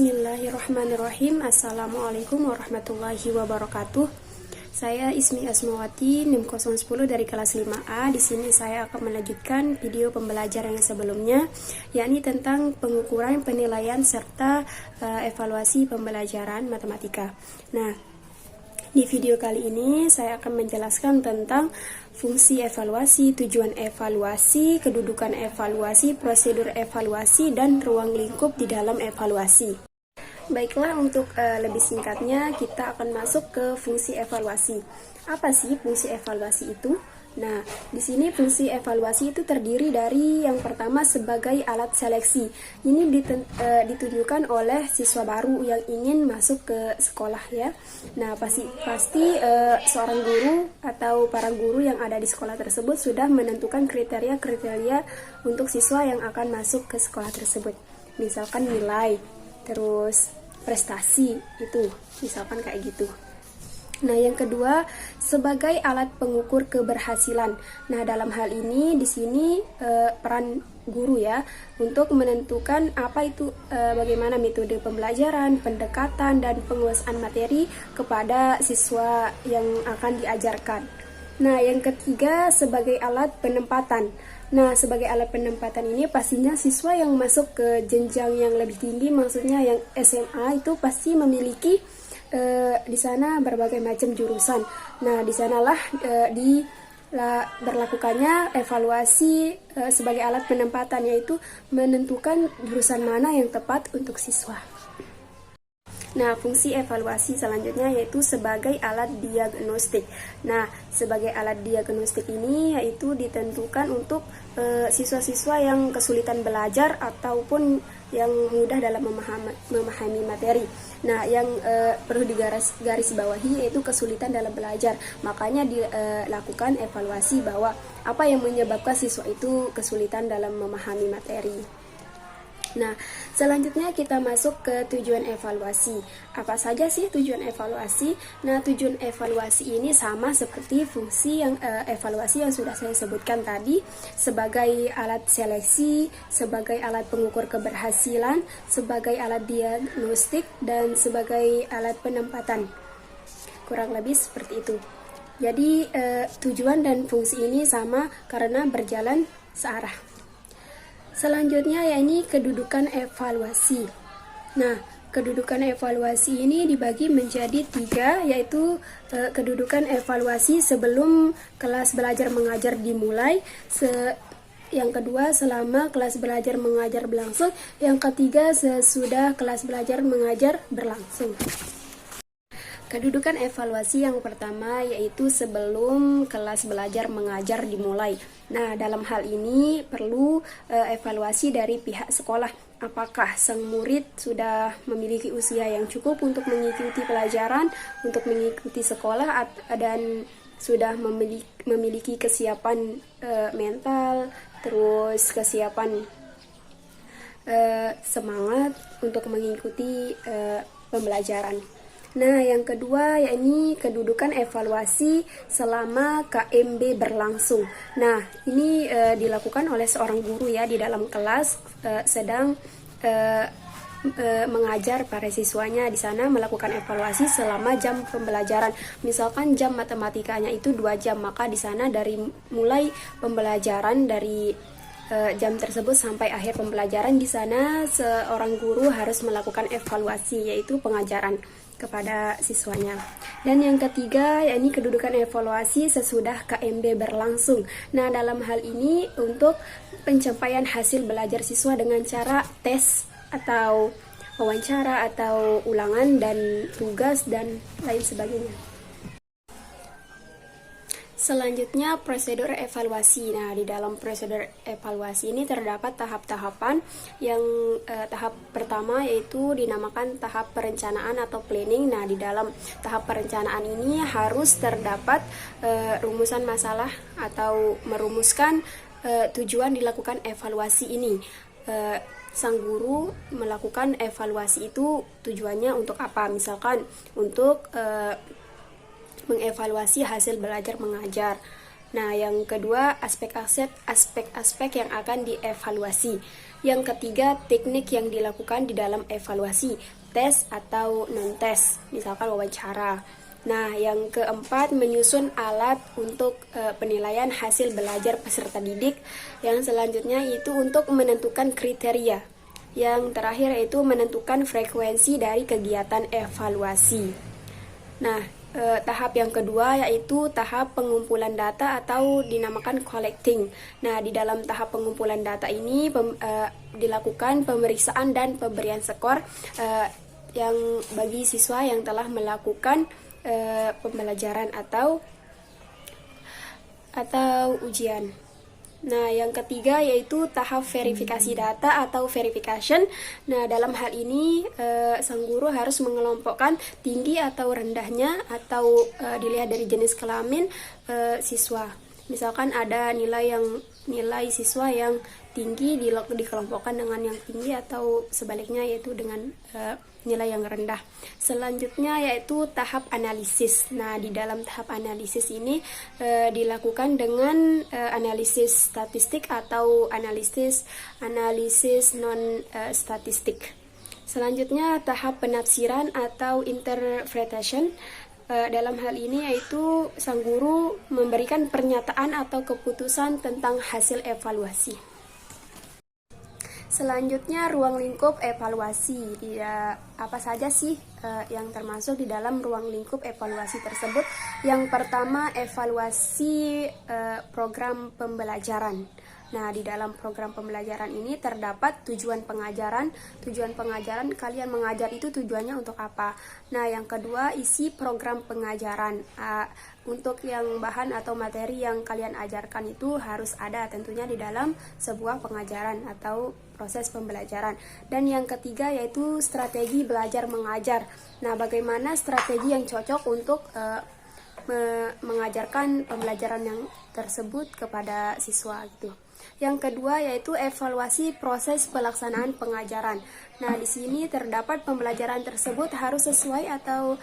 Bismillahirrahmanirrahim. Assalamualaikum warahmatullahi wabarakatuh. Saya Ismi Asmawati, NIM 010 dari kelas 5A. Di sini saya akan melanjutkan video pembelajaran yang sebelumnya, yakni tentang pengukuran, penilaian, serta evaluasi pembelajaran matematika. Nah, di video kali ini saya akan menjelaskan tentang fungsi evaluasi, tujuan evaluasi, kedudukan evaluasi, prosedur evaluasi, dan ruang lingkup di dalam evaluasi. Baiklah, untuk lebih singkatnya kita akan masuk ke fungsi evaluasi. Apa sih fungsi evaluasi itu? Nah, di sini fungsi evaluasi itu terdiri dari yang pertama sebagai alat seleksi. Ini ditunjukkan oleh siswa baru yang ingin masuk ke sekolah ya. Nah, pasti seorang guru atau para guru yang ada di sekolah tersebut sudah menentukan kriteria-kriteria untuk siswa yang akan masuk ke sekolah tersebut. Misalkan nilai, terus prestasi itu, misalkan kayak gitu. Nah, yang kedua sebagai alat pengukur keberhasilan. Nah, dalam hal ini di sini peran guru ya untuk menentukan apa itu bagaimana metode pembelajaran, pendekatan, dan penguasaan materi kepada siswa yang akan diajarkan. Nah, yang ketiga sebagai alat penempatan. Nah, sebagai alat penempatan ini pastinya siswa yang masuk ke jenjang yang lebih tinggi, maksudnya yang SMA itu pasti memiliki di sana berbagai macam jurusan. Nah, di sanalah berlakukannya evaluasi sebagai alat penempatan, yaitu menentukan jurusan mana yang tepat untuk siswa. Nah, fungsi evaluasi selanjutnya yaitu sebagai alat diagnostik. Nah, sebagai alat diagnostik ini yaitu ditentukan untuk siswa-siswa yang kesulitan belajar ataupun yang mudah dalam memahami materi. Nah, yang perlu digaris bawahi yaitu kesulitan dalam belajar. Makanya dilakukan evaluasi bahwa apa yang menyebabkan siswa itu kesulitan dalam memahami materi. Nah, selanjutnya kita masuk ke tujuan evaluasi. Apa saja sih tujuan evaluasi? Nah, tujuan evaluasi ini sama seperti fungsi yang evaluasi yang sudah saya sebutkan tadi, sebagai alat seleksi, sebagai alat pengukur keberhasilan, sebagai alat diagnostik, dan sebagai alat penempatan. Kurang lebih seperti itu. Jadi, tujuan dan fungsi ini sama karena berjalan searah. Selanjutnya yakni kedudukan evaluasi. Nah, kedudukan evaluasi ini dibagi menjadi 3, yaitu kedudukan evaluasi sebelum kelas belajar mengajar dimulai, yang kedua selama kelas belajar mengajar berlangsung, yang ketiga sesudah kelas belajar mengajar berlangsung. Kedudukan evaluasi yang pertama yaitu sebelum kelas belajar mengajar dimulai. Nah, dalam hal ini perlu evaluasi dari pihak sekolah. Apakah sang murid sudah memiliki usia yang cukup untuk mengikuti pelajaran, untuk mengikuti sekolah, dan sudah memiliki kesiapan mental, terus kesiapan semangat untuk mengikuti pembelajaran. Nah, yang kedua yakni kedudukan evaluasi selama KMB berlangsung. Nah, ini dilakukan oleh seorang guru ya di dalam kelas sedang mengajar para siswanya. Di sana melakukan evaluasi selama jam pembelajaran. Misalkan jam matematikanya itu 2 jam, maka di sana dari mulai pembelajaran dari jam tersebut sampai akhir pembelajaran, di sana seorang guru harus melakukan evaluasi, yaitu pengajaran kepada siswanya. Dan yang ketiga yakni kedudukan evaluasi sesudah KMB berlangsung. Nah, dalam hal ini untuk pencapaian hasil belajar siswa dengan cara tes atau wawancara atau ulangan dan tugas dan lain sebagainya. Selanjutnya prosedur evaluasi. Nah, di dalam prosedur evaluasi ini terdapat tahap-tahapan. Yang tahap pertama yaitu dinamakan tahap perencanaan atau planning. Nah, di dalam tahap perencanaan ini harus terdapat rumusan masalah atau merumuskan tujuan dilakukan evaluasi ini. Sang guru melakukan evaluasi itu tujuannya untuk apa? Misalkan untuk mengevaluasi hasil belajar mengajar. Nah, yang kedua aspek-aspek yang akan dievaluasi. Yang ketiga, teknik yang dilakukan di dalam evaluasi, tes atau non-tes, misalkan wawancara. Nah, yang keempat, menyusun alat untuk penilaian hasil belajar peserta didik. Yang selanjutnya itu untuk menentukan kriteria. Yang terakhir yaitu menentukan frekuensi dari kegiatan evaluasi. Nah, tahap yang kedua yaitu tahap pengumpulan data atau dinamakan collecting. Nah, di dalam tahap pengumpulan data ini dilakukan pemeriksaan dan pemberian skor yang bagi siswa yang telah melakukan pembelajaran atau ujian. Nah, yang ketiga yaitu tahap verifikasi data atau verification. Nah, dalam hal ini sang guru harus mengelompokkan tinggi atau rendahnya atau dilihat dari jenis kelamin siswa. Misalkan ada nilai siswa yang tinggi dikelompokkan dengan yang tinggi atau sebaliknya yaitu dengan nilai yang rendah. Selanjutnya yaitu tahap analisis. Nah, di dalam tahap analisis ini dilakukan dengan analisis statistik atau analisis non statistik. Selanjutnya tahap penafsiran atau interpretation. Dalam hal ini yaitu sang guru memberikan pernyataan atau keputusan tentang hasil evaluasi. Selanjutnya ruang lingkup evaluasi. Apa saja sih yang termasuk di dalam ruang lingkup evaluasi tersebut? Yang pertama, evaluasi program pembelajaran. Nah, di dalam program pembelajaran ini terdapat tujuan pengajaran. Tujuan pengajaran, kalian mengajar itu tujuannya untuk apa? Nah, yang kedua, isi program pengajaran. Untuk yang bahan atau materi yang kalian ajarkan itu harus ada tentunya di dalam sebuah pengajaran atau proses pembelajaran. Dan yang ketiga yaitu strategi belajar mengajar. Nah, bagaimana strategi yang cocok untuk mengajarkan pembelajaran yang tersebut kepada siswa gitu. Yang kedua yaitu evaluasi proses pelaksanaan pengajaran. Nah, di sini terdapat pembelajaran tersebut harus sesuai atau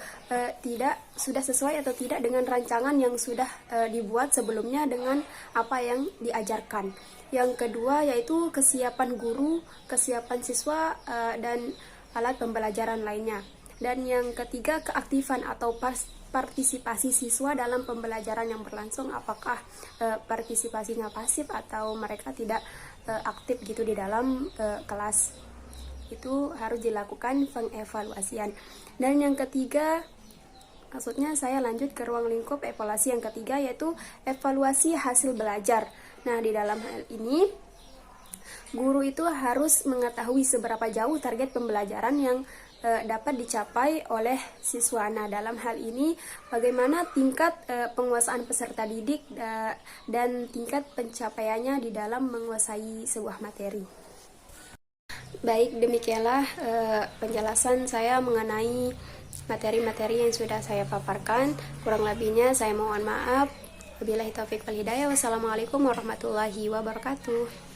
tidak, sudah sesuai atau tidak dengan rancangan yang sudah dibuat sebelumnya dengan apa yang diajarkan. Yang kedua yaitu kesiapan guru, kesiapan siswa dan alat pembelajaran lainnya. Dan yang ketiga, keaktifan atau partisipasi siswa dalam pembelajaran yang berlangsung, apakah partisipasinya pasif atau mereka tidak aktif gitu di dalam kelas. Itu harus dilakukan pengevaluasian. Dan yang ketiga, maksudnya saya lanjut ke ruang lingkup evaluasi yang ketiga yaitu evaluasi hasil belajar. Nah, di dalam hal ini guru itu harus mengetahui seberapa jauh target pembelajaran yang dapat dicapai oleh siswa. Nah, dalam hal ini bagaimana tingkat penguasaan peserta didik dan tingkat pencapaiannya di dalam menguasai sebuah materi. Baik, demikianlah penjelasan saya mengenai materi-materi yang sudah saya paparkan. Kurang lebihnya saya mohon maaf. Wabillahi taufiq wal hidayah. Wassalamualaikum warahmatullahi wabarakatuh.